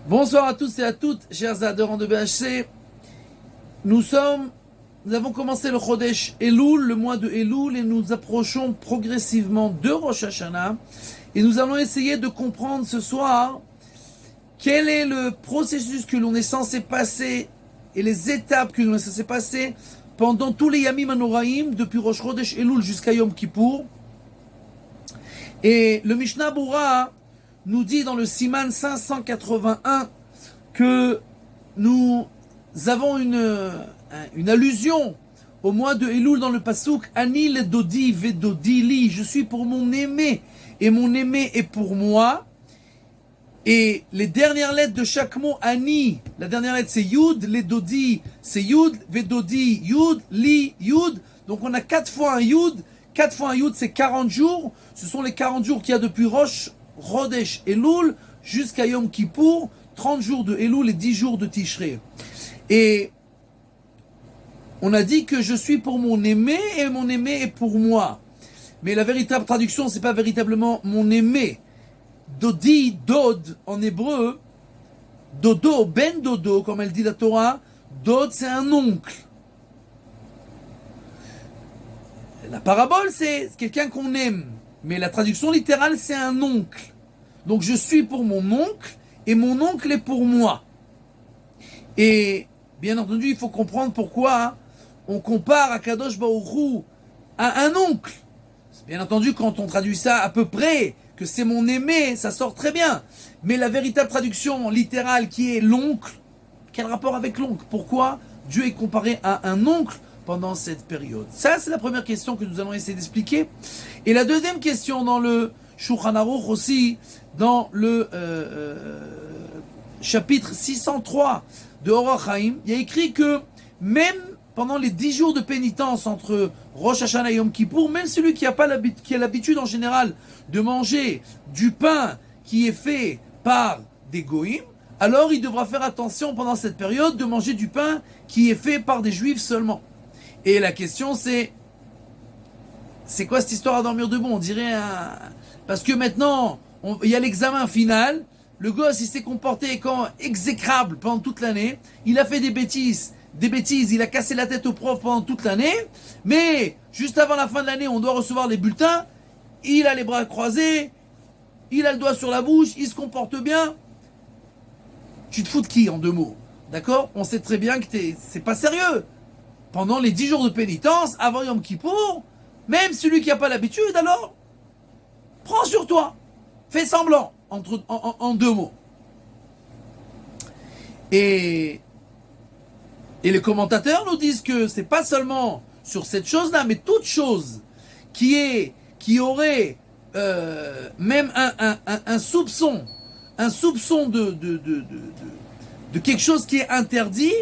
Bonsoir à tous et à toutes, chers adhérents de BHC. Nous avons commencé le Chodesh Elul, le mois de Elul, et nous approchons progressivement de Rosh Hashanah. Et nous allons essayer de comprendre ce soir quel est le processus que l'on est censé passer et les étapes que l'on est censé passer pendant tous les Yamim Anoraim, depuis Rosh Chodesh Elul jusqu'à Yom Kippour. Et le Mishnah Bura nous dit dans le Siman 581 que nous avons une allusion au mois de Elul dans le Pasuk Ani le Dodi Vedodi li, je suis pour mon aimé et mon aimé est pour moi. Et les dernières lettres de chaque mot Ani, la dernière lettre c'est Yud, les Dodi c'est Yud, Vedodi Yud, li Yud. Donc on a 4 fois un Yud, 4 fois un Yud c'est 40 jours. Ce sont les 40 jours qu'il y a depuis Rosh Chodesh Elul jusqu'à Yom Kippour, 30 jours de Elul et 10 jours de Tishrei. Et on a dit que je suis pour mon aimé et mon aimé est pour moi. Mais la véritable traduction, c'est pas véritablement mon aimé. Dodi, Dod, en hébreu, Dodo, Ben Dodo, comme elle dit la Torah, Dod c'est un oncle. La parabole c'est quelqu'un qu'on aime. Mais la traduction littérale, c'est un oncle. Donc je suis pour mon oncle, et mon oncle est pour moi. Et bien entendu, il faut comprendre pourquoi on compare Akadosh Baruch Hu à un oncle. Bien entendu, quand on traduit ça à peu près, que c'est mon aimé, ça sort très bien. Mais la véritable traduction littérale qui est l'oncle, quel rapport avec l'oncle? Pourquoi Dieu est comparé à un oncle pendant cette période? Ça, c'est la première question que nous allons essayer d'expliquer. Et la deuxième question dans le Shulchan Aruch aussi, dans le chapitre 603 de Orach Chaim, il y a écrit que même pendant les 10 jours de pénitence entre Rosh Hashanah et Yom Kippour, même celui qui a l'habitude en général de manger du pain qui est fait par des goïms, alors il devra faire attention pendant cette période de manger du pain qui est fait par des juifs seulement. Et la question c'est quoi cette histoire à dormir debout? On dirait parce que maintenant, il y a l'examen final, le gosse il s'est comporté comme exécrable pendant toute l'année, il a fait des bêtises, il a cassé la tête au prof pendant toute l'année, mais juste avant la fin de l'année, on doit recevoir les bulletins, il a les bras croisés, il a le doigt sur la bouche, il se comporte bien. Tu te fous de qui en 2 mots? D'accord? On sait très bien que c'est pas sérieux. Pendant les 10 jours de pénitence, avant Yom Kippour, même celui qui n'a pas l'habitude, alors, prends sur toi. Fais semblant, en 2 mots. Et les commentateurs nous disent que c'est pas seulement sur cette chose-là, mais toute chose qui aurait même un soupçon de quelque chose qui est interdit,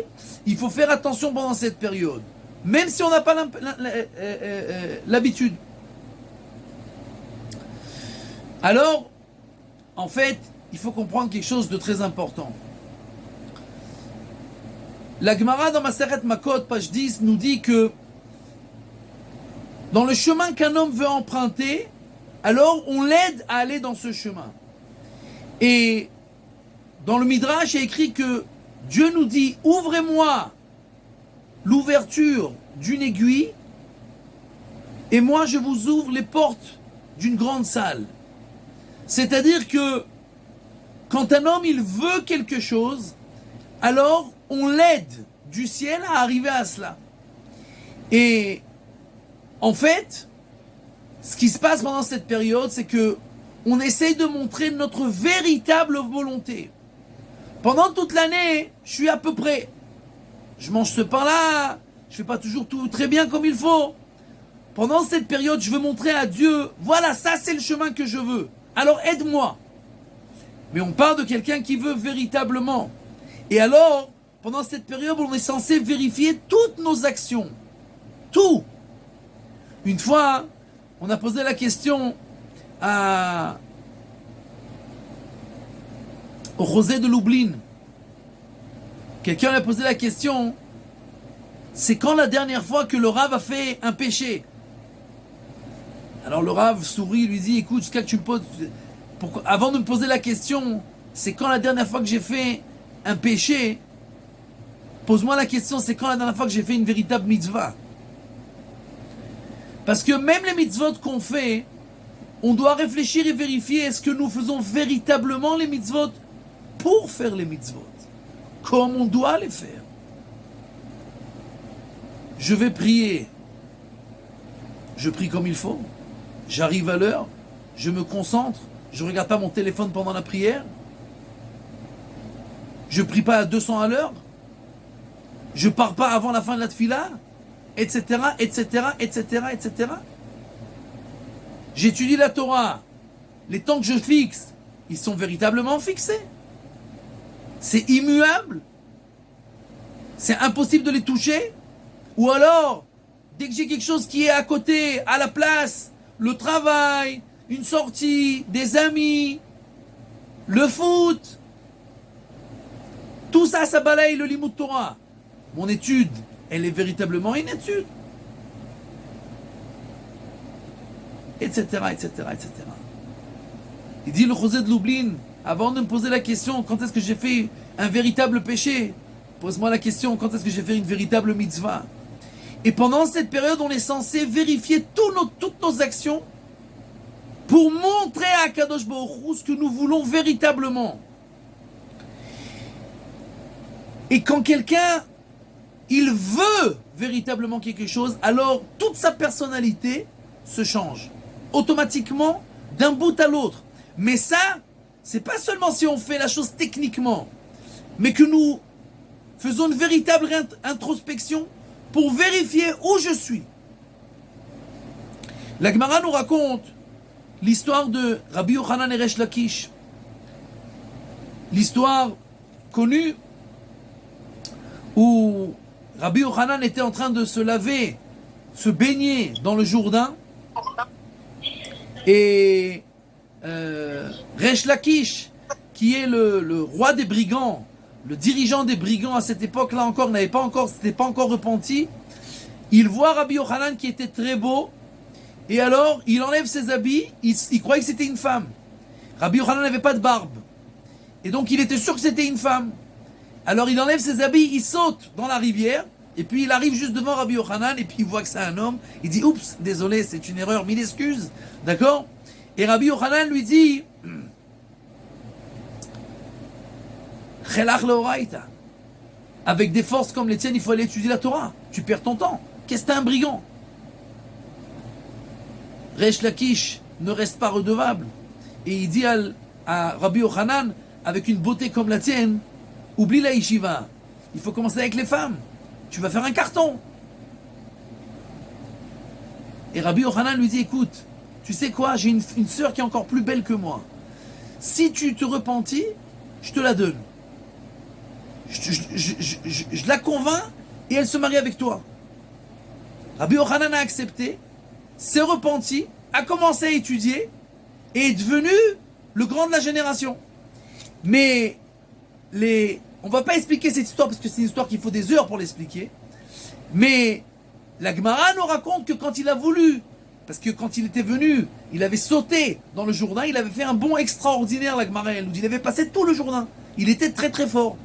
il faut faire attention pendant cette période. Même si on n'a pas l'habitude. Alors, en fait, il faut comprendre quelque chose de très important. La Gemara dans Maseret Makot, page 10, nous dit que dans le chemin qu'un homme veut emprunter, alors on l'aide à aller dans ce chemin. Et dans le Midrash, il y a écrit que Dieu nous dit « Ouvrez-moi l'ouverture d'une aiguille, et moi je vous ouvre les portes d'une grande salle. » C'est-à-dire que quand un homme il veut quelque chose, alors on l'aide du ciel à arriver à cela. Et en fait, ce qui se passe pendant cette période, c'est que on essaye de montrer notre véritable volonté. Pendant toute l'année, je suis à peu près. Je mange ce pain-là, je fais pas toujours tout très bien comme il faut. Pendant cette période, je veux montrer à Dieu, voilà, ça c'est le chemin que je veux. Alors aide-moi. Mais on parle de quelqu'un qui veut véritablement. Et alors, pendant cette période, on est censé vérifier toutes nos actions. Tout. Une fois, on a posé la question au José de Lublin. Quelqu'un lui a posé la question, c'est quand la dernière fois que le Rav a fait un péché? Alors le Rav sourit, lui dit, écoute, jusqu'à que tu me poses, avant de me poser la question, c'est quand la dernière fois que j'ai fait un péché. Pose-moi la question, c'est quand la dernière fois que j'ai fait une véritable mitzvah? Parce que même les mitzvot qu'on fait, on doit réfléchir et vérifier est-ce que nous faisons véritablement les mitzvot pour faire les mitzvot, comme on doit les faire. Je vais prier, je prie comme il faut, j'arrive à l'heure, je me concentre, je ne regarde pas mon téléphone pendant la prière, je ne prie pas à 200 à l'heure, je pars pas avant la fin de la tfila, etc., etc., etc., etc. J'étudie la Torah. Les temps que je fixe, ils sont véritablement fixés. C'est immuable. C'est impossible de les toucher. Ou alors, dès que j'ai quelque chose qui est à côté, à la place, le travail, une sortie, des amis, le foot, tout ça, ça balaye le limud Torah. Mon étude, elle est véritablement une étude. Etc., etc., etc. Il dit le Chosé de Lublin, avant de me poser la question, quand est-ce que j'ai fait un véritable péché? Pose-moi la question, quand est-ce que j'ai fait une véritable mitzvah? Et pendant cette période, on est censé vérifier toutes nos actions pour montrer à Kadosh Baruch Hu ce que nous voulons véritablement. Et quand quelqu'un il veut véritablement quelque chose, alors toute sa personnalité se change automatiquement d'un bout à l'autre. Mais ça, c'est pas seulement si on fait la chose techniquement, mais que nous faisons une véritable introspection pour vérifier où je suis. La Gemara nous raconte l'histoire de Rabbi Yochanan et Resh Lakish. L'histoire connue où Rabbi Yochanan était en train de se laver, se baigner dans le Jourdain. Et Resh Lakish, qui est le roi des brigands, le dirigeant des brigands à cette époque-là encore, s'était pas encore repenti. Il voit Rabbi Yochanan qui était très beau. Et alors, il enlève ses habits. Il croyait que c'était une femme. Rabbi Yochanan n'avait pas de barbe. Et donc, il était sûr que c'était une femme. Alors il enlève ses habits, il saute dans la rivière, et puis il arrive juste devant Rabbi Yochanan, et puis il voit que c'est un homme. Il dit, oups, désolé, c'est une erreur, mille excuses. D'accord? Et Rabbi Yochanan lui dit, Chelach leoraita. Avec des forces comme les tiennes, il faut aller étudier la Torah. Tu perds ton temps. Qu'est-ce que t'es un brigand? Resh Lakish ne reste pas redevable. Et il dit à Rabbi Yochanan, avec une beauté comme la tienne, oublie la yeshiva. Il faut commencer avec les femmes. Tu vas faire un carton. Et Rabbi Yochanan lui dit, écoute, tu sais quoi, j'ai une sœur qui est encore plus belle que moi. Si tu te repentis, je te la donne. Je la convainc et elle se marie avec toi. Rabbi Yochanan a accepté, s'est repenti, a commencé à étudier et est devenu le grand de la génération. Mais on va pas expliquer cette histoire parce que c'est une histoire qu'il faut des heures pour l'expliquer. Mais la Gemara nous raconte que quand il a voulu, parce que quand il était venu, il avait sauté dans le Jourdain, il avait fait un bond extraordinaire, la Gemara, elle nous dit, il avait passé tout le Jourdain. Il était très très fort.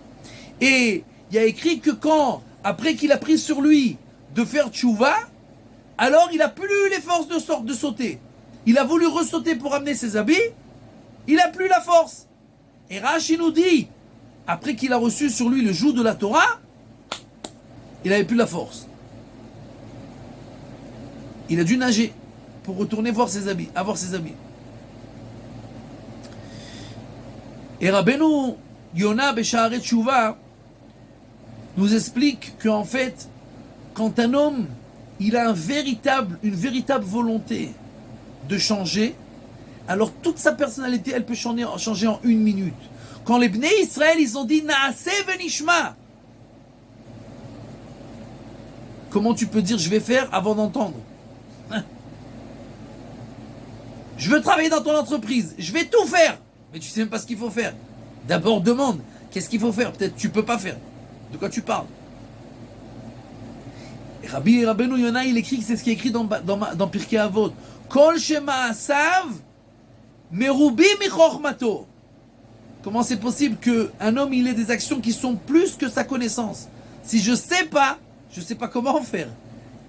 Et il y a écrit que quand, après qu'il a pris sur lui de faire tchouva, alors il n'a plus les forces de sauter. Il a voulu ressauter pour amener ses habits, il n'a plus la force. Et Rashi nous dit, après qu'il a reçu sur lui le joug de la Torah, il n'avait plus la force. Il a dû nager pour retourner voir ses habits, avoir ses habits. Et Rabbeinu Yona Besha'aret Tshuva nous explique qu'en fait, quand un homme il a une véritable volonté de changer, alors toute sa personnalité elle peut changer en une minute. Quand les Bnei Israël ils ont dit Naaseh venishma, comment tu peux dire je vais faire avant d'entendre? Je veux travailler dans ton entreprise, je vais tout faire, mais tu sais même pas ce qu'il faut faire. D'abord demande, qu'est-ce qu'il faut faire? Peut-être tu peux pas faire. De quoi tu parles? Et Rabbeinu Yona il écrit que c'est ce qui est écrit dans Pirkei Avot. Kol shema'asav merubi michochmato. Comment c'est possible qu'un homme il ait des actions qui sont plus que sa connaissance? Si je sais pas comment faire.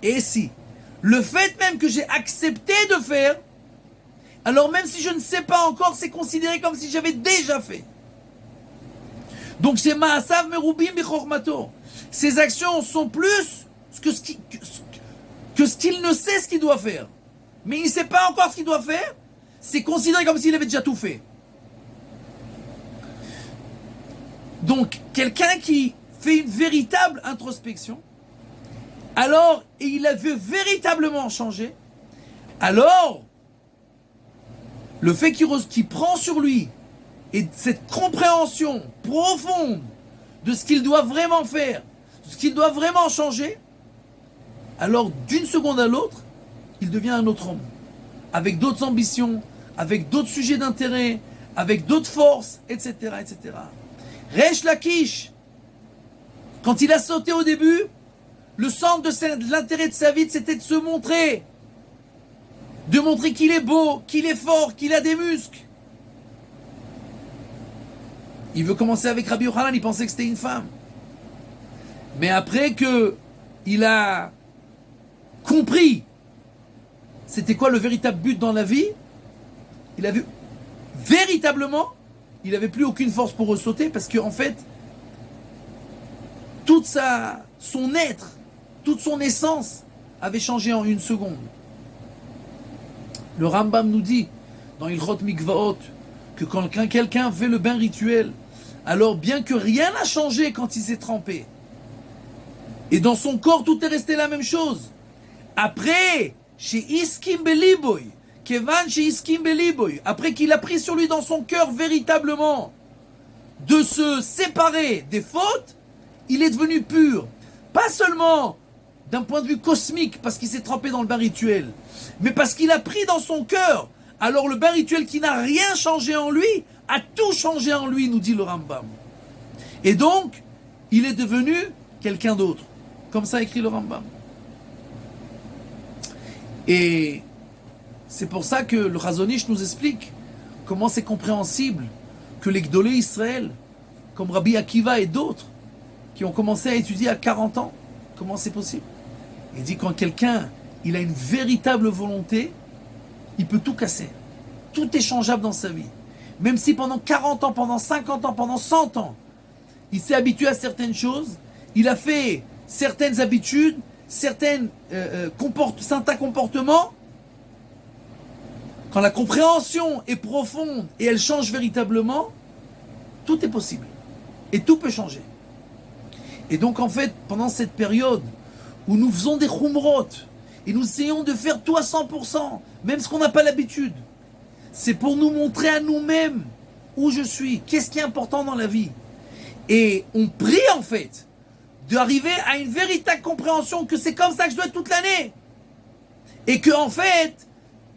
Et si le fait même que j'ai accepté de faire, alors même si je ne sais pas encore, c'est considéré comme si j'avais déjà fait. Donc c'est Ma'asav Merubim Bichormato. Ces actions sont plus que ce qu'il ne sait ce qu'il doit faire. Mais il ne sait pas encore ce qu'il doit faire, c'est considéré comme s'il avait déjà tout fait. Donc, quelqu'un qui fait une véritable introspection, alors, et il a vu véritablement changer, alors, le fait qu'il prend sur lui, et cette compréhension profonde de ce qu'il doit vraiment faire, de ce qu'il doit vraiment changer, alors d'une seconde à l'autre, il devient un autre homme, avec d'autres ambitions, avec d'autres sujets d'intérêt, avec d'autres forces, etc., etc. Resh Lakish, quand il a sauté au début, le centre de l'intérêt de sa vie, c'était de se montrer, de montrer qu'il est beau, qu'il est fort, qu'il a des muscles. Il veut commencer avec Rabbi Yochanan, il pensait que c'était une femme. Mais après que il a compris c'était quoi le véritable but dans la vie, il a vu véritablement, il n'avait plus aucune force pour ressauter parce qu'en fait, son être, toute son essence avait changé en une seconde. Le Rambam nous dit dans Ilchot Mikvaot que quand quelqu'un fait le bain rituel, alors bien que rien n'a changé quand il s'est trempé, et dans son corps tout est resté la même chose, après, chez Iskim Beliboy, Kevan chez Iskim Beliboy, après qu'il a pris sur lui dans son cœur véritablement de se séparer des fautes, il est devenu pur. Pas seulement d'un point de vue cosmique, parce qu'il s'est trempé dans le bain rituel, mais parce qu'il a pris dans son cœur. Alors le bain rituel qui n'a rien changé en lui, a tout changé en lui, nous dit le Rambam. Et donc, il est devenu quelqu'un d'autre. Comme ça écrit le Rambam. Et c'est pour ça que le Chazon Ish nous explique comment c'est compréhensible que les Gdolé Israël, comme Rabbi Akiva et d'autres, qui ont commencé à étudier à 40 ans, comment c'est possible? Il dit quand quelqu'un il a une véritable volonté, il peut tout casser. Tout est changeable dans sa vie. Même si pendant 40 ans, pendant 50 ans, pendant 100 ans, il s'est habitué à certaines choses, il a fait certaines habitudes, certains comportements, quand la compréhension est profonde et elle change véritablement, tout est possible. Et tout peut changer. Et donc en fait, pendant cette période où nous faisons des khumrot, et nous essayons de faire tout à 100%, même ce qu'on n'a pas l'habitude, c'est pour nous montrer à nous-mêmes où je suis, qu'est-ce qui est important dans la vie. Et on prie en fait d'arriver à une véritable compréhension que c'est comme ça que je dois être toute l'année. Et que en fait,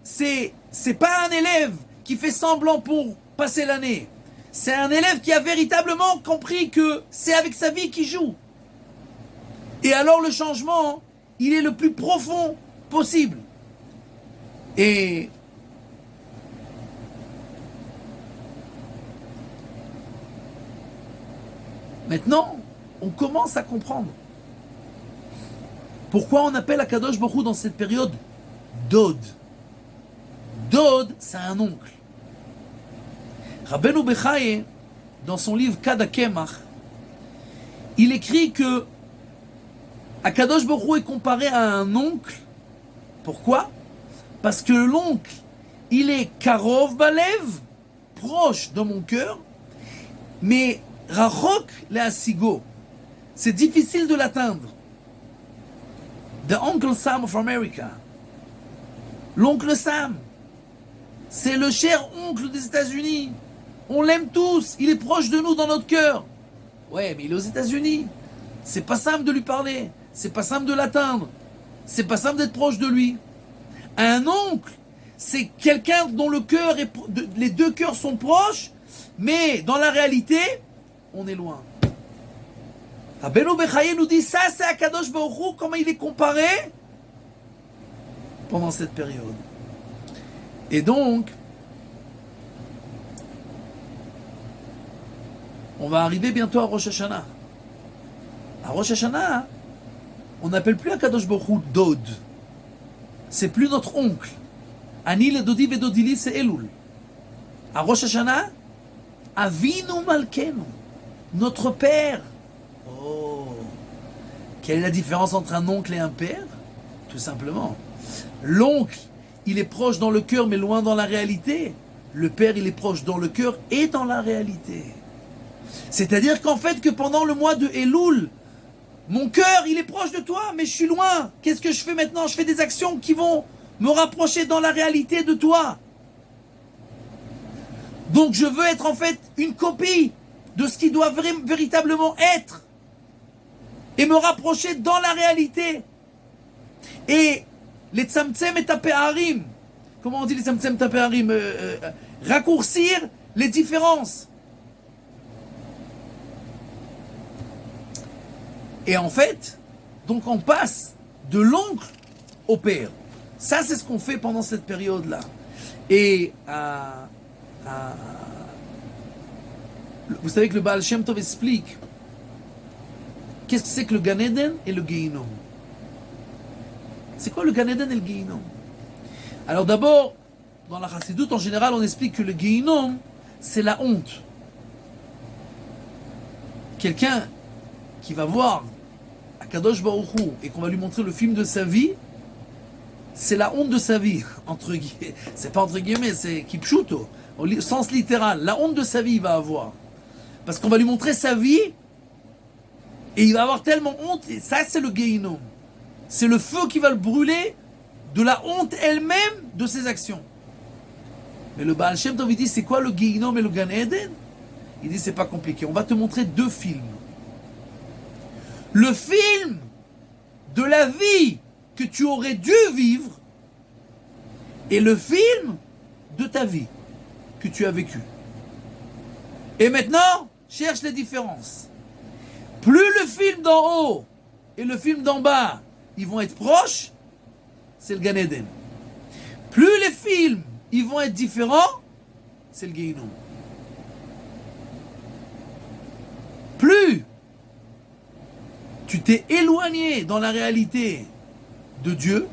c'est pas un élève qui fait semblant pour passer l'année. C'est un élève qui a véritablement compris que c'est avec sa vie qu'il joue. Et alors le changement, il est le plus profond possible. Et maintenant, on commence à comprendre pourquoi on appelle Akadosh Baruch Hu dans cette période Dod. Dod, c'est un oncle. Rabbeinu Bechaye, dans son livre Kad HaKemach, il écrit que Akadosh Baruch Hu est comparé à un oncle. Pourquoi? Parce que l'oncle, il est Karov Balev, proche dans mon cœur, mais Rachok le Asigo, c'est difficile de l'atteindre. The Uncle Sam of America. L'oncle Sam, c'est le cher oncle des États-Unis. On l'aime tous, il est proche de nous dans notre cœur. Ouais, mais il est aux États-Unis. C'est pas simple de lui parler, c'est pas simple de l'atteindre, c'est pas simple d'être proche de lui. Un oncle, c'est quelqu'un dont le cœur les deux cœurs sont proches, mais dans la réalité, on est loin. Rabbeinu Bechaye nous dit ça, c'est Akadosh Baruch Hu, comment il est comparé pendant cette période. Et donc, On va arriver bientôt à Rosh Hashanah. À Rosh Hashanah, on n'appelle plus Akadosh Baruch Hu Dod. C'est plus notre oncle. Ani le Dodi Vedodili, c'est Elul. À Rosh Hashanah, Avinu Malkenu, notre père. Oh, quelle est la différence entre un oncle et un père? Tout simplement. L'oncle, il est proche dans le cœur mais loin dans la réalité. Le père, il est proche dans le cœur et dans la réalité. C'est-à-dire qu'en fait, que pendant le mois de Elul, mon cœur, il est proche de toi, mais je suis loin. Qu'est-ce que je fais maintenant? Je fais des actions qui vont me rapprocher dans la réalité de toi. Donc je veux être en fait une copie de ce qui doit véritablement être et me rapprocher dans la réalité. Et les tzamtzem et tapéharim, comment on dit les tzamtzem tapéharim, raccourcir les différences. Et en fait, donc on passe de l'oncle au père. Ça, c'est ce qu'on fait pendant cette période-là. Et vous savez que le Baal Shem Tov explique qu'est-ce que c'est que le Gan Eden et le Gehinom. C'est quoi le Gan Eden et le Gehinom? Alors d'abord, dans la Chassidut, en général, on explique que le Gehinom, c'est la honte. Quelqu'un qui va voir Akadosh Baruch Hu et qu'on va lui montrer le film de sa vie, c'est la honte de sa vie, entre guillemets. C'est pas entre guillemets, c'est kipshuto, au sens littéral. La honte de sa vie, il va avoir. Parce qu'on va lui montrer sa vie et il va avoir tellement honte, et ça, c'est le Gehinom. C'est le feu qui va le brûler de la honte elle-même de ses actions. Mais le Baal Shem Tov, il dit, c'est quoi le Gehinom et le Gan Eden? Il dit, c'est pas compliqué. On va te montrer deux films. Le film de la vie que tu aurais dû vivre et le film de ta vie que tu as vécu. Et maintenant, cherche les différences. Plus le film d'en haut et le film d'en bas, ils vont être proches, c'est le Gan Eden. Plus les films, ils vont être différents, c'est le Gehinom. Plus tu t'es éloigné dans la réalité de Dieu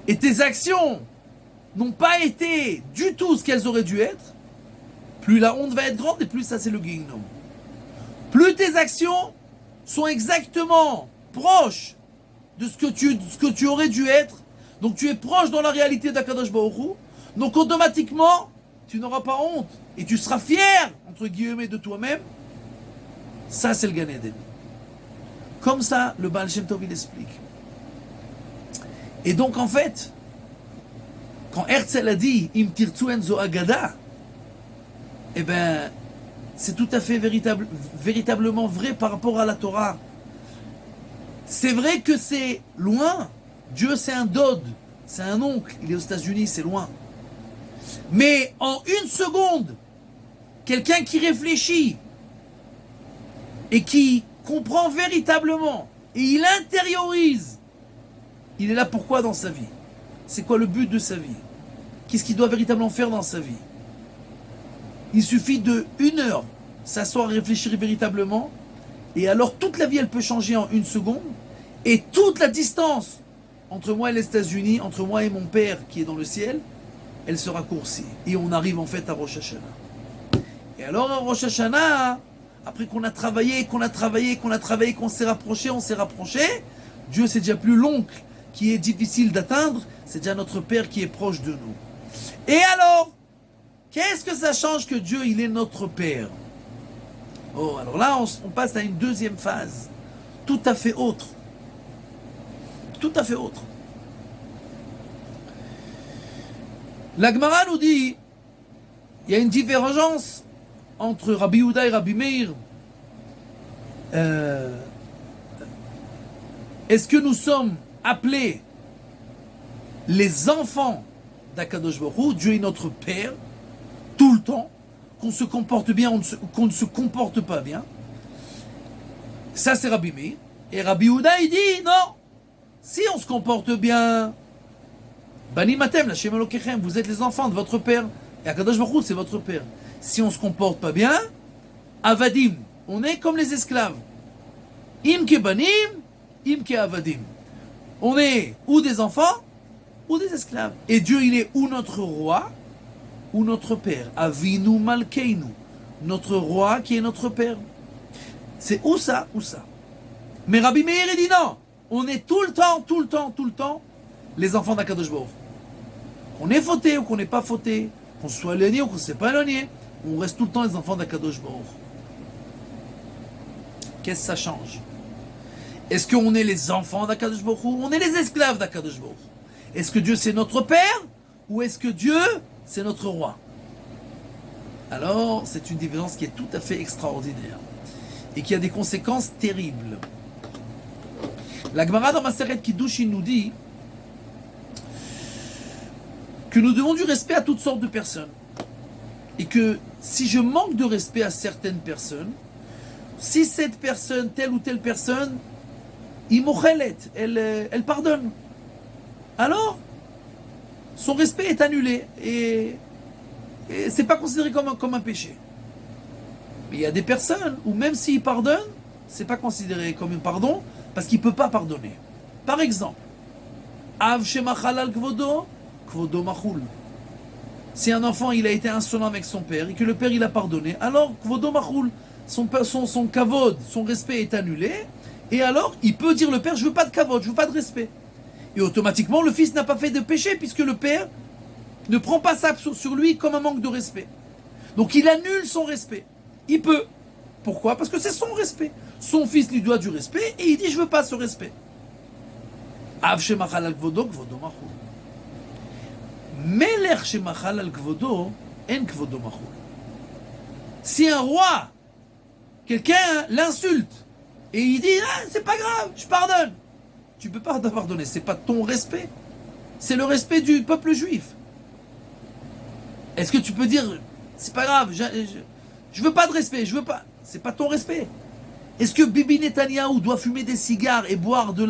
et tes actions n'ont pas été du tout ce qu'elles auraient dû être, plus la honte va être grande et plus ça c'est le Gehinom. Plus tes actions sont exactement proches de ce que tu aurais dû être, donc tu es proche dans la réalité d'Akadosh Baruch Hu, donc automatiquement tu n'auras pas honte et tu seras fier entre guillemets de toi-même. Ça c'est le Gan Eden. Comme ça, le Baal Shem Tov il explique. Et donc en fait, quand Herzl a dit Im tirtzu enzo agada, eh ben, c'est tout à fait véritablement vrai par rapport à la Torah. C'est vrai que c'est loin. Dieu c'est un dod, c'est un oncle. Il est aux États-Unis, c'est loin. Mais en une seconde, quelqu'un qui réfléchit et qui comprend véritablement et il intériorise, il est là pourquoi dans sa vie? C'est quoi le but de sa vie? Qu'est-ce qu'il doit véritablement faire dans sa vie? Il suffit de 1 heure s'asseoir et réfléchir véritablement, et alors toute la vie elle peut changer en 1 seconde, et toute la distance entre moi et les États-Unis, entre moi et mon père qui est dans le ciel, elle se raccourcit. Et on arrive en fait à Rosh Hashanah. Et alors à Rosh Hashanah, après qu'on a travaillé, qu'on s'est rapproché, Dieu c'est déjà plus l'oncle qui est difficile d'atteindre, c'est déjà notre Père qui est proche de nous. Et alors, qu'est-ce que ça change que Dieu il est notre Père? Oh, alors là on passe à une deuxième phase, tout à fait autre. Tout à fait autre. La Gemara nous dit, il y a une divergence entre Rabbi Yehuda et Rabbi Meir. Est-ce que nous sommes appelés les enfants d'Akadosh Baruch Hu? Dieu est notre Père, tout le temps, qu'on se comporte bien ou qu'on ne se comporte pas bien. Ça c'est Rabbi Meir. Et Rabbi Yehuda il dit non, si on se comporte bien, Banim Atem, Lashem Elokechem, vous êtes les enfants de votre Père, et Akadosh Baruch Hu c'est votre Père. Si on se comporte pas bien, Avadim, on est comme les esclaves. Im ke banim, im ke avadim. On est ou des enfants, ou des esclaves. Et Dieu, il est ou notre roi, ou notre père. Avinu malkeinu. Notre roi qui est notre père. C'est ou ça, ou ça. Mais Rabbi Meir, il dit non. On est tout le temps, les enfants d'Akadosh Baruch. Qu'on ait fauté ou qu'on n'ait pas fauté, qu'on soit éloigné ou qu'on ne soit pas éloigné, on reste tout le temps les enfants d'Akadosh Baruch. Qu'est-ce que ça change? Est-ce qu'on est les enfants d'Akadosh Baruch ou on est les esclaves d'Akadosh Baruch? Est-ce que Dieu c'est notre père ou est-ce que Dieu c'est notre roi? Alors c'est une différence qui est tout à fait extraordinaire et qui a des conséquences terribles. La Gemara dans Maseret Kiddushin nous dit que nous devons du respect à toutes sortes de personnes. Et que si je manque de respect à certaines personnes, si cette personne, telle ou telle personne, elle pardonne, alors son respect est annulé et c'est pas considéré comme un péché. Mais il y a des personnes où même s'il pardonne, c'est pas considéré comme un pardon parce qu'il peut pas pardonner. Par exemple, Av shemachal al kvodo, kvodo machul. Si un enfant il a été insolent avec son père et que le père il a pardonné, alors kvodo machul, son kavod, son respect est annulé, et alors il peut dire le père je veux pas de kavod, je veux pas de respect. Et automatiquement le fils n'a pas fait de péché puisque le père ne prend pas ça sur lui comme un manque de respect. Donc il annule son respect. Il peut. Pourquoi? Parce que c'est son respect. Son fils lui doit du respect et il dit je veux pas ce respect. Av shemachal al kvodo, kvodo machul. Melech shemachal al kvodo, en kvodo machul. Si un roi, quelqu'un l'insulte et il dit ah, c'est pas grave, je pardonne. Tu peux pas pardonner, c'est pas ton respect. C'est le respect du peuple juif. Est-ce que tu peux dire c'est pas grave, je veux pas de respect, je veux pas. C'est pas ton respect. Est-ce que Bibi Netanyahou doit fumer des cigares et boire du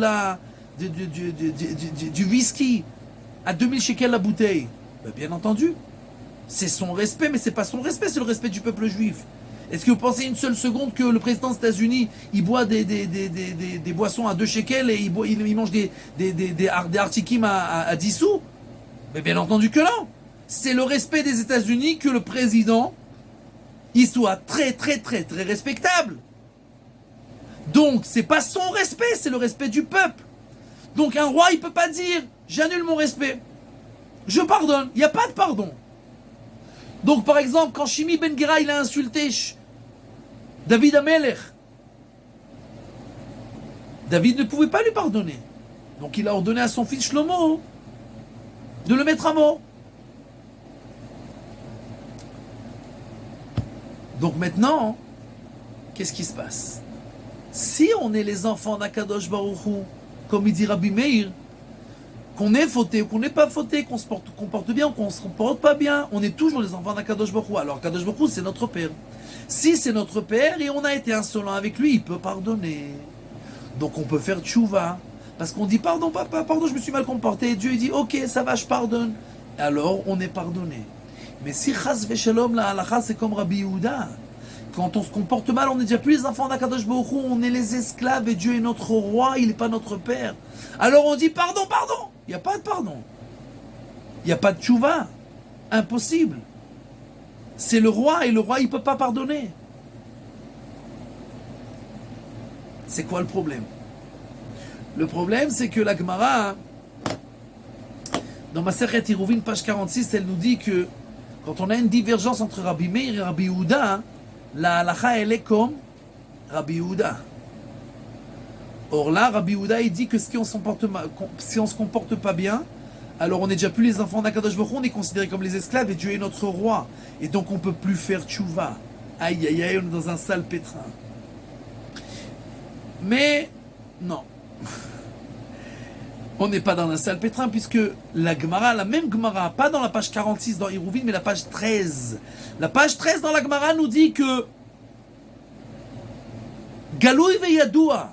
whisky à 2000 shekels la bouteille? Ben, bien entendu. C'est son respect, mais c'est pas son respect, c'est le respect du peuple juif. Est-ce que vous pensez une seule seconde que le président des États-Unis, il boit des boissons à 2 shekels et il mange des artikim à 10 sous? Mais bien entendu que non. C'est le respect des États-Unis que le président, il soit très respectable. Donc, c'est pas son respect, c'est le respect du peuple. Donc, un roi, il peut pas dire j'annule mon respect. Je pardonne. Il n'y a pas de pardon. Donc, par exemple, quand Shimi Ben Gera, il a insulté David Amelech, David ne pouvait pas lui pardonner. Donc, il a ordonné à son fils Shlomo de le mettre à mort. Donc maintenant, qu'est-ce qui se passe? Si on est les enfants d'Akadosh Baruch Hu, comme il dit Rabbi Meir, qu'on ait fauté ou qu'on n'ait pas fauté, qu'on se comporte bien ou qu'on ne se comporte pas bien, on est toujours les enfants d'Akadosh Baruch Hu. Alors Akadosh Baruch Hu, c'est notre père. Si c'est notre père et on a été insolent avec lui, il peut pardonner. Donc on peut faire tchouva. Parce qu'on dit pardon papa, pardon, je me suis mal comporté. Et Dieu il dit ok, ça va, je pardonne. Alors on est pardonné. Mais si chas v'shalom la halakha, c'est comme Rabbi Yehuda. Quand on se comporte mal, on n'est déjà plus les enfants d'Akadosh Baruch Hu, on est les esclaves et Dieu est notre roi, il n'est pas notre père. Alors on dit pardon. Il n'y a pas de pardon. Il n'y a pas de tchouva. Impossible. C'est le roi et le roi il ne peut pas pardonner. C'est quoi le problème? Le problème c'est que la Gemara, dans Masechet Eruvin, page 46, elle nous dit que quand on a une divergence entre Rabbi Meir et Rabbi Yehuda, la halakha elle est comme Rabbi Yehuda. Or là, Rabbi Yehuda il dit que si on se comporte pas bien, alors on n'est déjà plus les enfants d'Akadosh Baruch Hu, on est considérés comme les esclaves et Dieu est notre roi. Et donc on ne peut plus faire tchouva. Aïe aïe aïe, on est dans un sale pétrin. Mais non. On n'est pas dans un sale pétrin puisque la Gemara, la même Gemara, pas dans la page 46 dans Eruvin, mais la page 13. La page 13 dans la Gemara nous dit que Galoui ve'yadua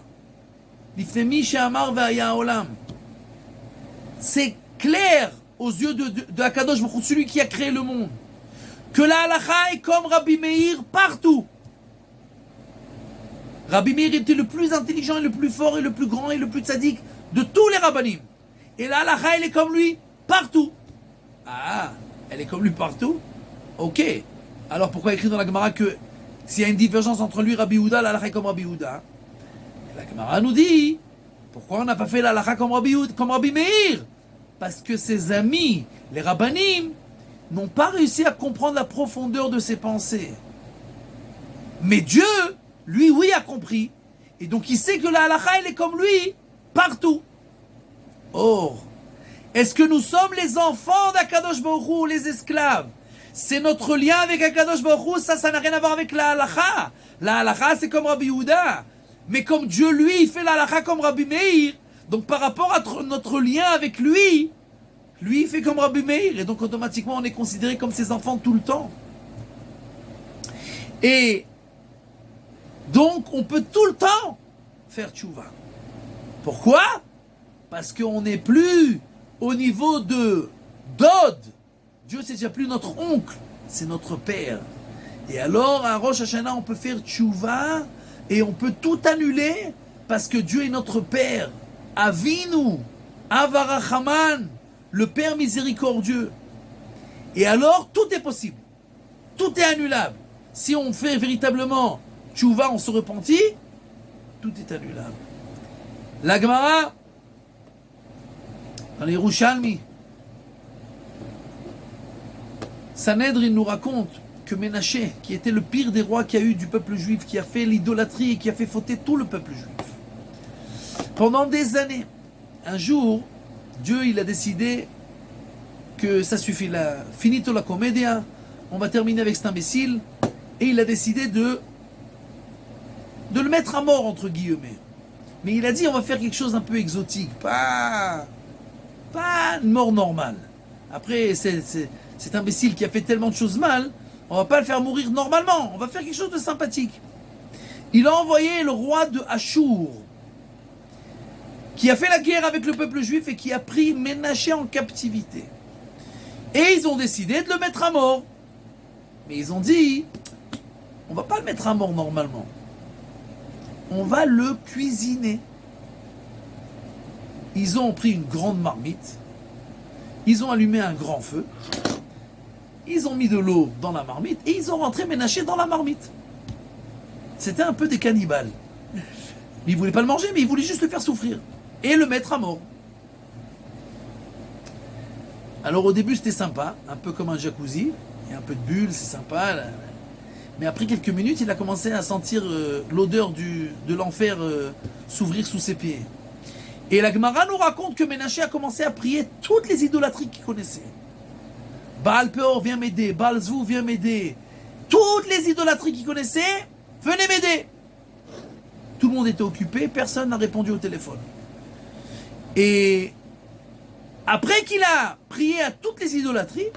lifnei she'amar ve'haya olam. C'est clair aux yeux de Akadosh Baruch Hu, celui qui a créé le monde, que la halakha est comme Rabbi Meir partout. Rabbi Meir était le plus intelligent et le plus fort et le plus grand et le plus tzaddik de tous les rabbanim. Et la halakha, elle est comme lui partout. Ah, elle est comme lui partout? Ok. Alors pourquoi écrit dans la Gemara que s'il y a une divergence entre lui et Rabbi Yehuda, la halakha est comme Rabbi Yehuda? Et la Gemara nous dit, pourquoi on n'a pas fait la halakha comme Rabbi Meir? Parce que ses amis, les rabbanim, n'ont pas réussi à comprendre la profondeur de ses pensées. Mais Dieu, lui, oui, a compris. Et donc il sait que la halakha, elle est comme lui partout. Or, est-ce que nous sommes les enfants d'Akadosh Baruch Hu, les esclaves? C'est notre lien avec Akadosh Baruch Hu, ça n'a rien à voir avec la halakha. La halakha, c'est comme Rabbi Yehuda. Mais comme Dieu, lui, il fait la halakha comme Rabbi Meir, donc par rapport à notre lien avec lui, il fait comme Rabbi Meir. Et donc automatiquement, on est considéré comme ses enfants tout le temps. Et donc, on peut tout le temps faire tchouva. Pourquoi? Parce qu'on n'est plus au niveau de Dod. Dieu, c'est déjà plus notre oncle, c'est notre père. Et alors, à Rosh Hashanah, on peut faire tchouva et on peut tout annuler parce que Dieu est notre père. Avinu, Avarachaman, le père miséricordieux. Et alors, tout est possible. Tout est annulable. Si on fait véritablement tchouva, on se repentit, tout est annulable. La Gemara, dans les Yerushalmi, Sanhedrin nous raconte que Ménaché, qui était le pire des rois qu'il y a eu du peuple juif, qui a fait l'idolâtrie et qui a fait fauter tout le peuple juif, pendant des années, un jour, Dieu il a décidé que ça suffit, finito la commedia, on va terminer avec cet imbécile, et il a décidé de le mettre à mort, entre guillemets. Mais il a dit, on va faire quelque chose un peu exotique, pas une mort normale. Après, cet imbécile qui a fait tellement de choses mal, on va pas le faire mourir normalement, on va faire quelque chose de sympathique. Il a envoyé le roi de Achour, qui a fait la guerre avec le peuple juif et qui a pris Ménaché en captivité. Et ils ont décidé de le mettre à mort. Mais ils ont dit, on va pas le mettre à mort normalement. On va le cuisiner. Ils ont pris une grande marmite, ils ont allumé un grand feu, ils ont mis de l'eau dans la marmite et ils ont rentré Ménaché dans la marmite. C'était un peu des cannibales. Mais ils ne voulaient pas le manger, mais ils voulaient juste le faire souffrir et le mettre à mort. Alors au début c'était sympa, un peu comme un jacuzzi, il y a un peu de bulles, c'est sympa. Mais après quelques minutes, il a commencé à sentir l'odeur de l'enfer s'ouvrir sous ses pieds. Et la Gemara nous raconte que Ménaché a commencé à prier toutes les idolâtries qu'il connaissait. Baal Peor, viens m'aider. Baal Zvou, viens m'aider. Toutes les idolâtries qu'il connaissait, venez m'aider. Tout le monde était occupé, personne n'a répondu au téléphone. Et après qu'il a prié à toutes les idolâtries,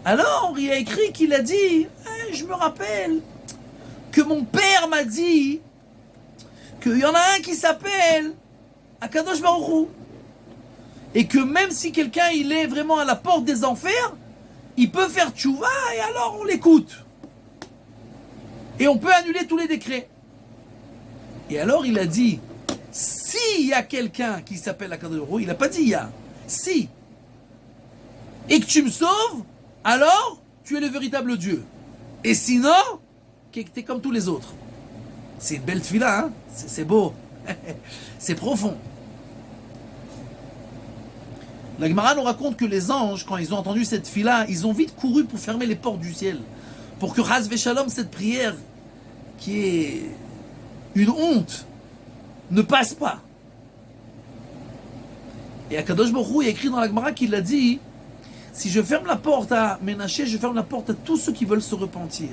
alors il a écrit qu'il a dit, je me rappelle que mon père m'a dit qu'il y en a un qui s'appelle Akadosh Baruch Hu. Et que même si quelqu'un il est vraiment à la porte des enfers, il peut faire tchouva et alors on l'écoute. Et on peut annuler tous les décrets. Et alors il a dit, s'il y a quelqu'un qui s'appelle Akadosh Baruch Hu, il n'a pas dit il y a, si, et que tu me sauves, alors tu es le véritable Dieu. Et sinon, tu es comme tous les autres. C'est une belle tefila, hein? C'est beau. C'est profond. La Gemara nous raconte que les anges, quand ils ont entendu cette tefila, ils ont vite couru pour fermer les portes du ciel. Pour que Chas Veshalom, cette prière, qui est une honte, ne passe pas. Et Akadosh Baruch Hu, il y a écrit dans la Gemara qu'il a dit, si je ferme la porte à Ménaché, je ferme la porte à tous ceux qui veulent se repentir.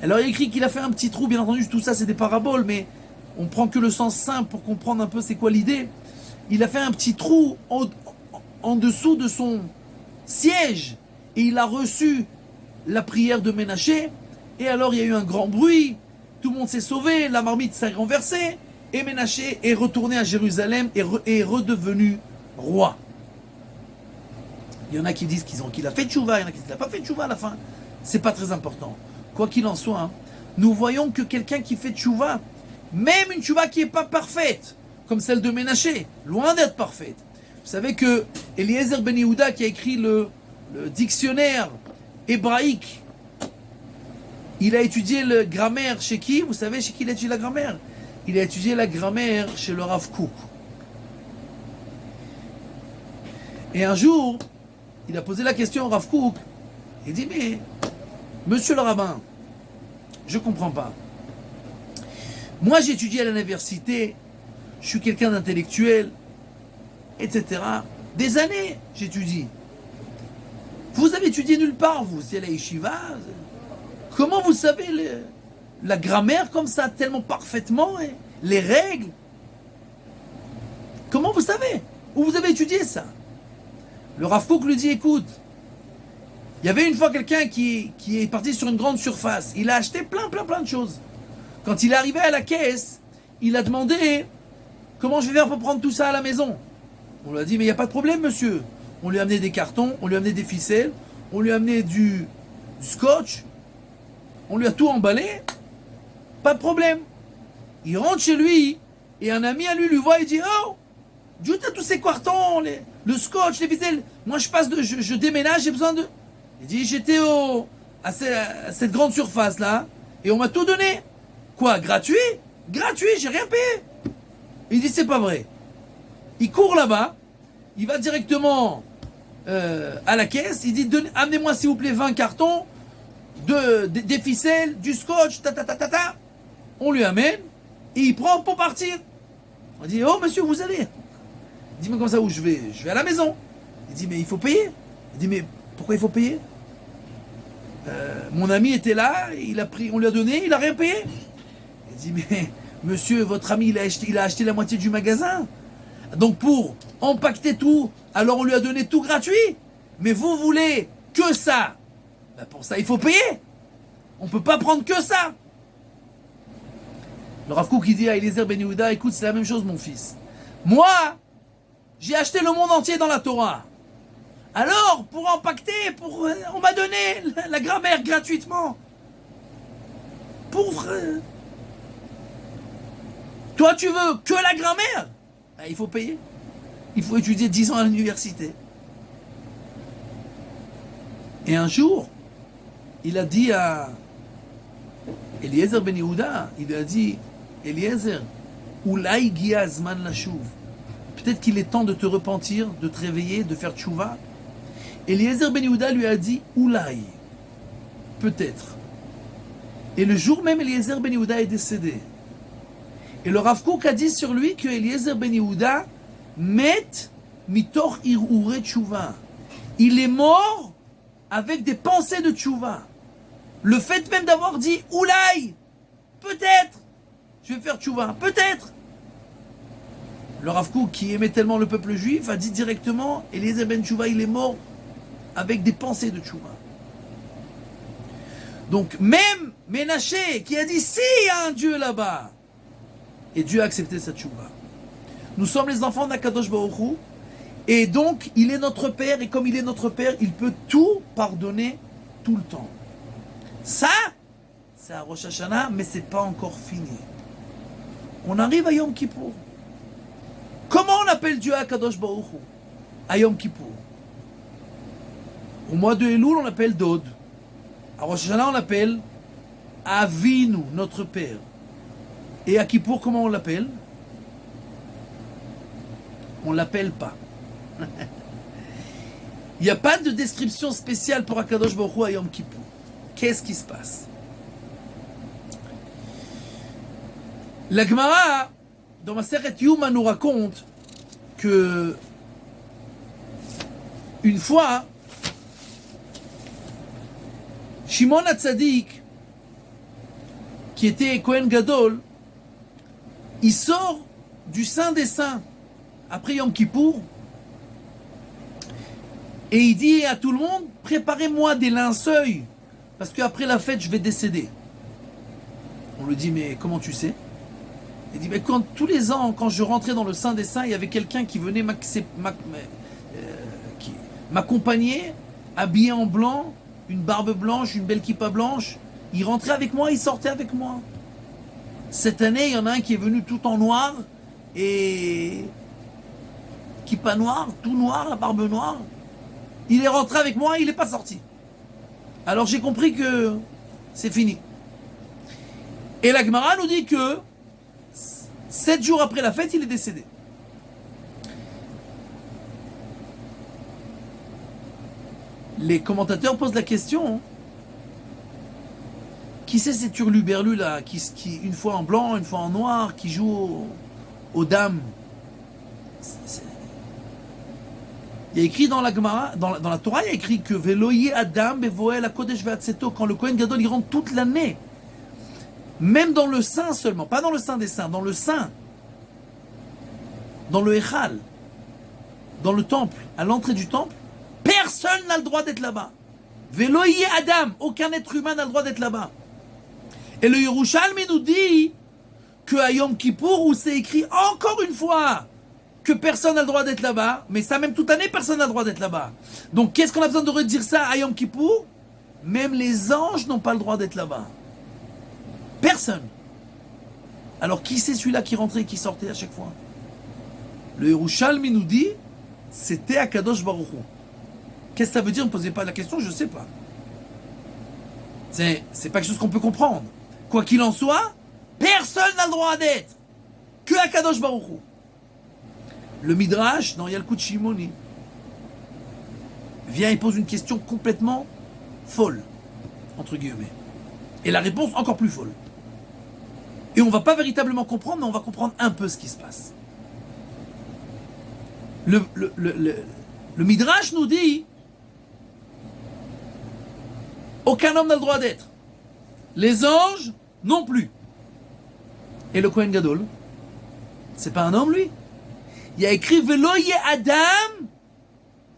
Alors il y a écrit qu'il a fait un petit trou, bien entendu, tout ça c'est des paraboles, mais on prend que le sens simple pour comprendre un peu c'est quoi l'idée. Il a fait un petit trou en dessous de son siège et il a reçu la prière de Ménaché. Et alors il y a eu un grand bruit, tout le monde s'est sauvé, la marmite s'est renversée et Ménaché est retourné à Jérusalem et est redevenu roi. Il y en a qui disent qu'il a fait tchouva, il y en a qui disent qu'il n'a pas fait tchouva à la fin. C'est pas très important. Quoi qu'il en soit, nous voyons que quelqu'un qui fait tchouva, même une tchouva qui n'est pas parfaite, comme celle de Ménaché, loin d'être parfaite. Vous savez que Eliezer Ben Yehuda, qui a écrit le dictionnaire hébraïque, il a étudié la grammaire chez qui? Vous savez chez qui il a étudié la grammaire? Il a étudié la grammaire chez le Rav Kook. Et un jour, il a posé la question au Rav Kook. Il dit, mais, monsieur le rabbin, je ne comprends pas. Moi, j'ai étudié à l'université, je suis quelqu'un d'intellectuel, etc. Des années, j'étudie. Vous avez étudié nulle part, vous, c'est la yeshiva. Comment vous savez la grammaire comme ça, tellement parfaitement, hein, les règles? Comment vous savez? Où vous avez étudié ça? Le Rav Kook lui dit, écoute, il y avait une fois quelqu'un qui est parti sur une grande surface. Il a acheté plein de choses. Quand il est arrivé à la caisse, il a demandé comment je vais faire pour prendre tout ça à la maison. On lui a dit, mais il n'y a pas de problème, monsieur. On lui a amené des cartons, on lui a amené des ficelles, on lui a amené du scotch, on lui a tout emballé. Pas de problème. Il rentre chez lui et un ami à lui voit et dit, oh, d'où t'as tous ces cartons, le scotch, les ficelles. Moi, je déménage, j'ai besoin de... Il dit, j'étais à cette grande surface-là et on m'a tout donné. Quoi, gratuit? Gratuit, j'ai rien payé. Il dit, c'est pas vrai. Il court là-bas, il va directement à la caisse, il dit, amenez-moi s'il vous plaît 20 cartons, des ficelles, du scotch, On lui amène et il prend pour partir. On dit, oh monsieur, vous allez? Il dit, mais comme ça, où je vais? Je vais à la maison. Il dit, mais il faut payer. Il dit, mais pourquoi il faut payer? Mon ami était là, on lui a donné, il n'a rien payé. Il dit, mais monsieur, votre ami, il a acheté la moitié du magasin. Donc pour empaqueter tout, alors on lui a donné tout gratuit. Mais vous voulez que ça? Ben pour ça, il faut payer. On ne peut pas prendre que ça. Le Rav Kook, il dit à Eliezer Ben Yehuda, écoute, c'est la même chose, mon fils. Moi, j'ai acheté le monde entier dans la Torah. Alors, pour empaqueter, on m'a donné la grammaire gratuitement. Toi, tu veux que la grammaire? Ben, il faut payer. Il faut étudier 10 ans à l'université. Et un jour, il a dit à Eliezer Ben Yehuda, il lui a dit, Eliezer, Oulai Gia Zman Lashuv. Peut-être qu'il est temps de te repentir, de te réveiller, de faire tchouva. Eliezer Ben Yehuda lui a dit, Oulai, peut-être. Et le jour même, Eliezer Ben Yehuda est décédé. Et le Rav Kook a dit sur lui que Eliezer Ben Yehuda met mitor irure tchouva. Il est mort avec des pensées de tchouva. Le fait même d'avoir dit Oulai, peut-être, je vais faire tchouva, peut-être. Le Rav Kook, qui aimait tellement le peuple juif, a dit directement Eliezer Ben Tchouva, il est mort avec des pensées de tchouva. Donc même Ménaché qui a dit si il y a un Dieu là-bas, et Dieu a accepté sa tchouva. Nous sommes les enfants d'Akadosh Baruch Hu, et donc il est notre Père, et comme il est notre Père, il peut tout pardonner tout le temps. Ça, c'est à Rosh Hashanah, mais c'est pas encore fini. On arrive à Yom Kippour. Comment on appelle Dieu à Kadosh Baruch Hu? À Yom Kippour. Au mois de Elul, on l'appelle Dod. À Rosh Hashanah, on l'appelle Avinu, notre Père. Et à Kippour, comment on l'appelle? On ne l'appelle pas. Il n'y a pas de description spéciale pour Akadosh Baruch Hu à Yom Kippour. Qu'est-ce qui se passe? La Gemara, dans Maseret Yuma, nous raconte que une fois, Shimon HaTzadik, qui était Kohen Gadol, il sort du Saint des Saints après Yom Kippour et il dit à tout le monde, préparez-moi des linceuils parce qu'après la fête je vais décéder. On lui dit, mais comment tu sais? Il dit, mais tous les ans, quand je rentrais dans le Saint des Saints, il y avait quelqu'un qui venait m'accompagner, habillé en blanc, une barbe blanche, une belle kippa blanche. Il rentrait avec moi, il sortait avec moi. Cette année, il y en a un qui est venu tout en noir et kippa noir, tout noir, la barbe noire. Il est rentré avec moi, il n'est pas sorti. Alors j'ai compris que c'est fini. Et la Gemara nous dit que 7 jours après la fête, il est décédé. Les commentateurs posent la question, qui c'est cet hurluberlu là, qui une fois en blanc, une fois en noir, qui joue aux dames? Il y a écrit dans la Gemara, dans la Torah, il y a écrit que Veloye Adam Bevoel Kodesh Ve'atzeto, quand le Kohen Gadol il rentre toute l'année, même dans le sein seulement, pas dans le sein des saints, dans le sein, dans le Echal, dans le temple, à l'entrée du temple, personne n'a le droit d'être là-bas. Veloye Adam, aucun être humain n'a le droit d'être là-bas. Et le Yerushalmi nous dit que à Yom Kippour, où c'est écrit encore une fois que personne n'a le droit d'être là-bas, mais ça même toute l'année, personne n'a le droit d'être là-bas. Donc qu'est-ce qu'on a besoin de redire ça à Yom Kippour? Même les anges n'ont pas le droit d'être là-bas. Personne. Alors qui c'est celui-là qui rentrait et qui sortait à chaque fois? Le Yerushalmi nous dit, c'était Akadosh Baruch Hu. Qu'est-ce que ça veut dire? Ne posez pas la question, je ne sais pas. C'est pas quelque chose qu'on peut comprendre. Quoi qu'il en soit, personne n'a le droit d'être. Que Akadosh Baruch Hu. Le Midrash, dans Yalkut Shimoni, vient et pose une question complètement folle, entre guillemets. Et la réponse encore plus folle. Et on ne va pas véritablement comprendre, mais on va comprendre un peu ce qui se passe. Le Midrash nous dit, aucun homme n'a le droit d'être. Les anges, non plus. Et le Kohen Gadol, c'est pas un homme, lui? Il y a écrit Veloye Adam,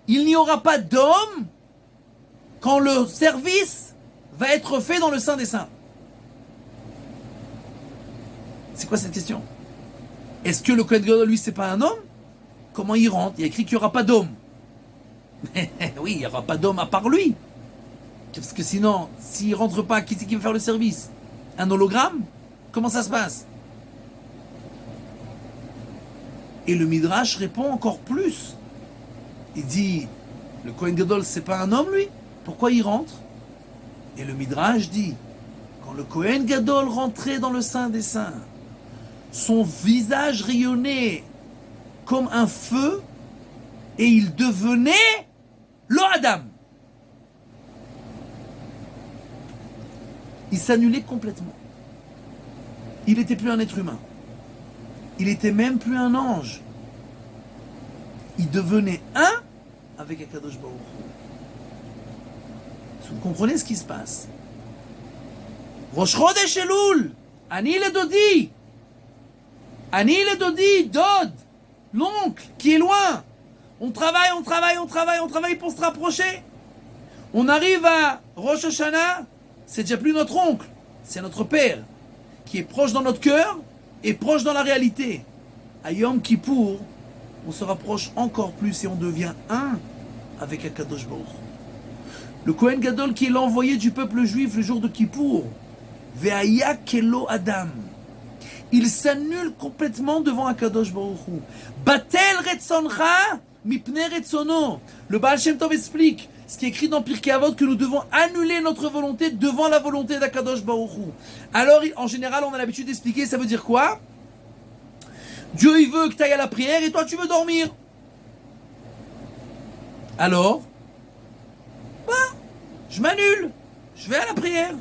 il n'y aura pas d'homme quand le service va être fait dans le sein des saints. C'est quoi cette question? Est-ce que le Kohen Gadol, lui, c'est pas un homme? Comment il rentre? Il y a écrit qu'il n'y aura pas d'homme. Oui, il n'y aura pas d'homme à part lui. Parce que sinon, s'il rentre pas, qui c'est qui va faire le service? Un hologramme? Comment ça se passe? Et le Midrash répond encore plus. Il dit, le Kohen Gadol, c'est pas un homme, lui? Pourquoi il rentre? Et le Midrash dit, quand le Kohen Gadol rentrait dans le sein des saints, son visage rayonnait comme un feu et il devenait le Adam. Il s'annulait complètement. Il n'était plus un être humain. Il était même plus un ange. Il devenait un avec Akadosh Baruch Hu. Vous comprenez ce qui se passe? Rosh Chodesh Elul, Ani le Dodi. Ani le Dodi, Dod, l'oncle qui est loin. On travaille pour se rapprocher. On arrive à Rosh Hashanah, c'est déjà plus notre oncle, c'est notre père, qui est proche dans notre cœur et proche dans la réalité. À Yom Kippour, on se rapproche encore plus et on devient un avec Akadosh Baruch Hu. Le Kohen Gadol qui est l'envoyé du peuple juif le jour de Kippour, Ve'aya Kelo Adam, il s'annule complètement devant Akadosh Baruch Hu. Batel Retzoncha mipnei Retzono. Le Baal Shem Tov explique ce qui est écrit dans Pirkei Avot, que nous devons annuler notre volonté devant la volonté d'Akadosh Baruch Hu. Alors, en général, on a l'habitude d'expliquer, ça veut dire quoi? Dieu, il veut que tu ailles à la prière et toi, tu veux dormir. Alors, je m'annule, je vais à la prière.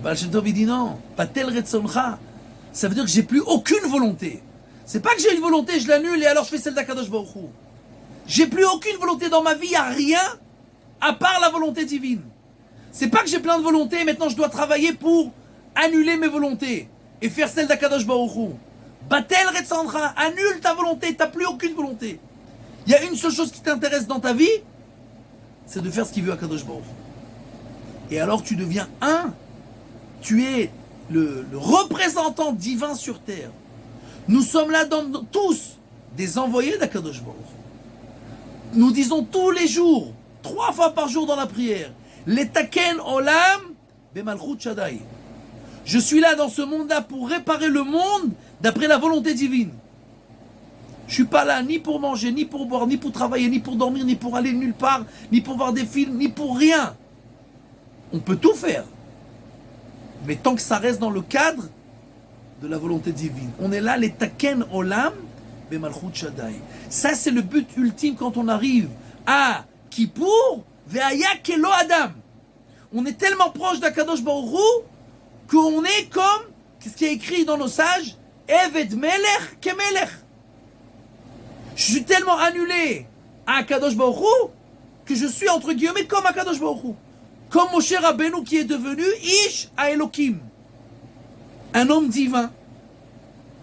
Baal Shem Tov, il dit non, Batel Retzoncha. Ça veut dire que j'ai plus aucune volonté. C'est pas que j'ai une volonté, je l'annule et alors je fais celle d'Akadosh Baruch Hu. J'ai plus aucune volonté dans ma vie, il n'y a rien à part la volonté divine. C'est pas que j'ai plein de volontés et maintenant je dois travailler pour annuler mes volontés et faire celle d'Akadosh Baruch Hu. Batel Retzandra, annule ta volonté, t'as plus aucune volonté. Il y a une seule chose qui t'intéresse dans ta vie, c'est de faire ce qu'il veut Akadosh Baruch Hu. Et alors tu deviens un, tu es le représentant divin sur terre. Nous sommes là tous des envoyés d'Akadosh Baruch Hu. Nous disons tous les jours, 3 fois par jour dans la prière, Letaken Olam Bemalchut Shaddai. Je suis là dans ce monde-là pour réparer le monde d'après la volonté divine. Je suis pas là ni pour manger, ni pour boire, ni pour travailler, ni pour dormir, ni pour aller nulle part, ni pour voir des films, ni pour rien. On peut tout faire. Mais tant que ça reste dans le cadre de la volonté divine. On est là, les taken olam, bemalchut shaddai. Ça, c'est le but ultime quand on arrive à Kippour, ve'aya kelo adam. On est tellement proche d'Akadosh Baruch Hu qu'on est comme ce qui est écrit dans nos sages, Eved melech kemelech. Je suis tellement annulé à Akadosh Baruch Hu que je suis entre guillemets comme Akadosh Baruch Hu. Comme Moshe Rabbeinu qui est devenu Ish à Elohim. Un homme divin.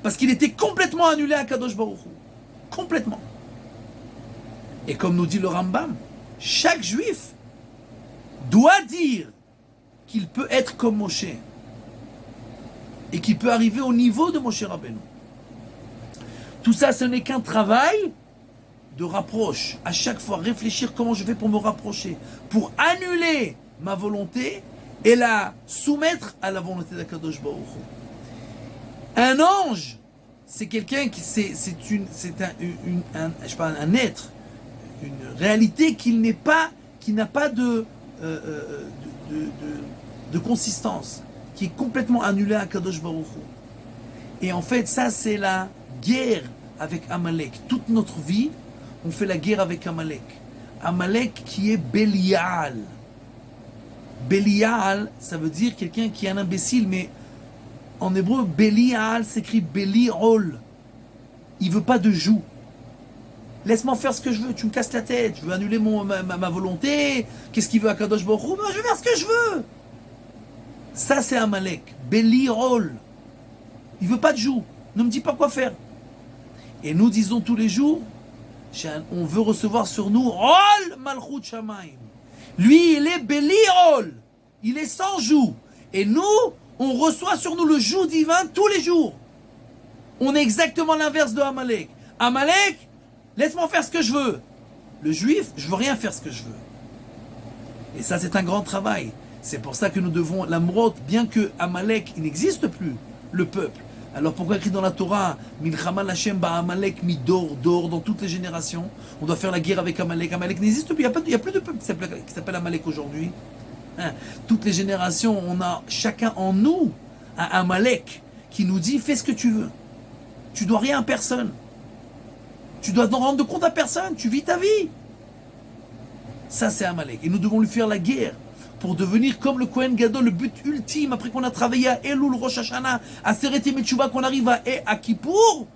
Parce qu'il était complètement annulé à Akadosh Baruch Hu. Complètement. Et comme nous dit le Rambam, chaque juif doit dire qu'il peut être comme Moshe. Et qu'il peut arriver au niveau de Moshe Rabbeinu. Tout ça, ce n'est qu'un travail de rapproche. À chaque fois, réfléchir comment je fais pour me rapprocher. Pour annuler ma volonté et la soumettre à la volonté d'Akadosh Baruch Hu. Un ange, c'est quelqu'un qui c'est un être, une réalité qui n'a pas de consistance, qui est complètement annulée à Akadosh Baruch Hu. Et en fait, ça c'est la guerre avec Amalek. Toute notre vie, on fait la guerre avec Amalek. Amalek qui est Bélial. Bélial, ça veut dire quelqu'un qui est un imbécile, mais en hébreu, Bélial s'écrit Béliol. Il veut pas de joug. Laisse-moi faire ce que je veux, tu me casses la tête, je veux annuler ma volonté. Qu'est-ce qu'il veut à Kadosh Baruch Hu? Je vais faire ce que je veux. Ça c'est Amalek, Béliol. Il veut pas de joug. Ne me dis pas quoi faire. Et nous disons tous les jours, on veut recevoir sur nous Rol Malchut Shamaim. Lui, il est Béliol. Il est sans joug. Et nous, on reçoit sur nous le joug divin tous les jours. On est exactement l'inverse de Amalek. Amalek, laisse-moi faire ce que je veux. Le juif, je veux rien faire ce que je veux. Et ça, c'est un grand travail. C'est pour ça que nous devons, la Mrot, bien que Amalek, il n'existe plus, le peuple. Alors pourquoi écrit dans la Torah, Milchama Lashem ba Amalek midor, dor, dans toutes les générations, on doit faire la guerre avec Amalek. Amalek n'existe plus, il n'y a plus de peuple qui s'appelle Amalek aujourd'hui. Hein? Toutes les générations, on a chacun en nous un Amalek qui nous dit, fais ce que tu veux. Tu dois rien à personne. Tu dois t'en rendre compte à personne, tu vis ta vie. Ça c'est Amalek. Et nous devons lui faire la guerre pour devenir comme le Kohen Gadol, le but ultime, après qu'on a travaillé à Elul, Rosh Hashanah, à Seret Yemei Teshuvah, qu'on arrive à Kippour,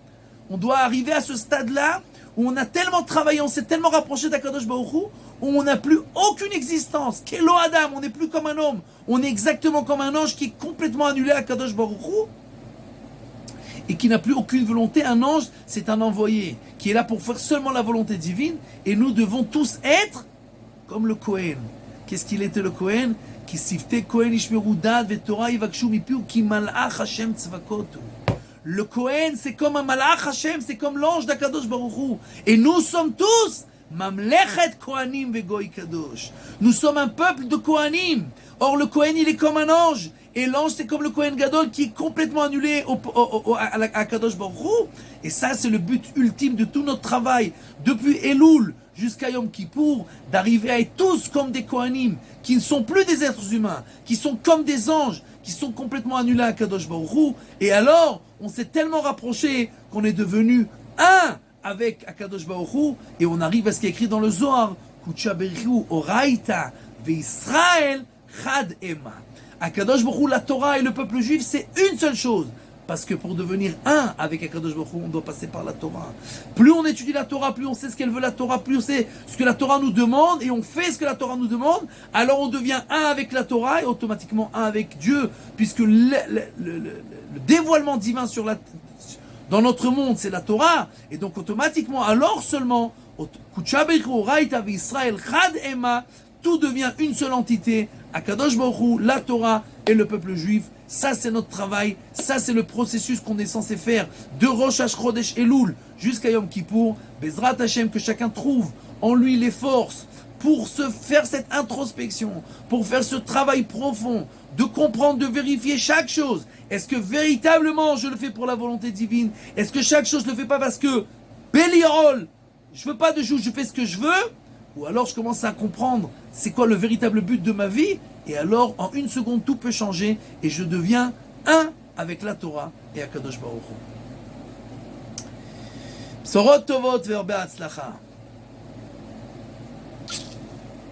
on doit arriver à ce stade-là où on a tellement travaillé, on s'est tellement rapproché d'Akadosh Baruch Hu, où on n'a plus aucune existence. Kelo Adam, on n'est plus comme un homme, on est exactement comme un ange qui est complètement annulé à Akadosh Baruch Hu et qui n'a plus aucune volonté. Un ange, c'est un envoyé qui est là pour faire seulement la volonté divine, et nous devons tous être comme le Kohen. Qu'est-ce qu'il était le Kohen? Qui sifte Kohen ishmeru dad veTorah yivakshu mipiu ki malach Hashem tzvakotu. Le Kohen, c'est comme un malach Hashem, c'est comme l'ange d'Akadosh Baruch Hu. Et nous sommes tous mamlechet Kohanim vegoy kadosh. Nous sommes un peuple de Kohanim. Or le Kohen, il est comme un ange. Et l'ange, c'est comme le Kohen Gadol qui est complètement annulé à Kadosh Baruch Hu. Et ça, c'est le but ultime de tout notre travail, depuis Elul jusqu'à Yom Kippour, d'arriver à être tous comme des Kohanim, qui ne sont plus des êtres humains, qui sont comme des anges, qui sont complètement annulés à Kadosh Baruch Hu. Et alors, on s'est tellement rapproché qu'on est devenu un avec Akadosh Baruch Hu, et on arrive à ce qui est écrit dans le Zohar, Kucha Berichu Oraita veIsraël Chad Ema. Akadosh Baruch Hu, la Torah et le peuple juif, c'est une seule chose. Parce que pour devenir un avec Akadosh Baruch Hu, on doit passer par la Torah. Plus on étudie la Torah, plus on sait ce qu'elle veut la Torah, plus on sait ce que la Torah nous demande, et on fait ce que la Torah nous demande, alors on devient un avec la Torah et automatiquement un avec Dieu, puisque le dévoilement divin dans notre monde, c'est la Torah, et donc automatiquement, alors seulement, tout devient une seule entité, Akadosh Baruch Hu, la Torah et le peuple juif. Ça c'est notre travail, ça c'est le processus qu'on est censé faire de Rosh Chodesh Elul jusqu'à Yom Kippour. Bezrat Hashem, que chacun trouve en lui les forces pour se faire cette introspection, pour faire ce travail profond, de comprendre, de vérifier chaque chose. Est-ce que véritablement je le fais pour la volonté divine? Est-ce que chaque chose je le fais pas parce que Beliorol, je veux pas de joug, je fais ce que je veux? Ou alors je commence à comprendre c'est quoi le véritable but de ma vie, et alors en une seconde tout peut changer et je deviens un avec la Torah et Akadosh Baruch Hu. Bsorot tovot verbe hatzlacha.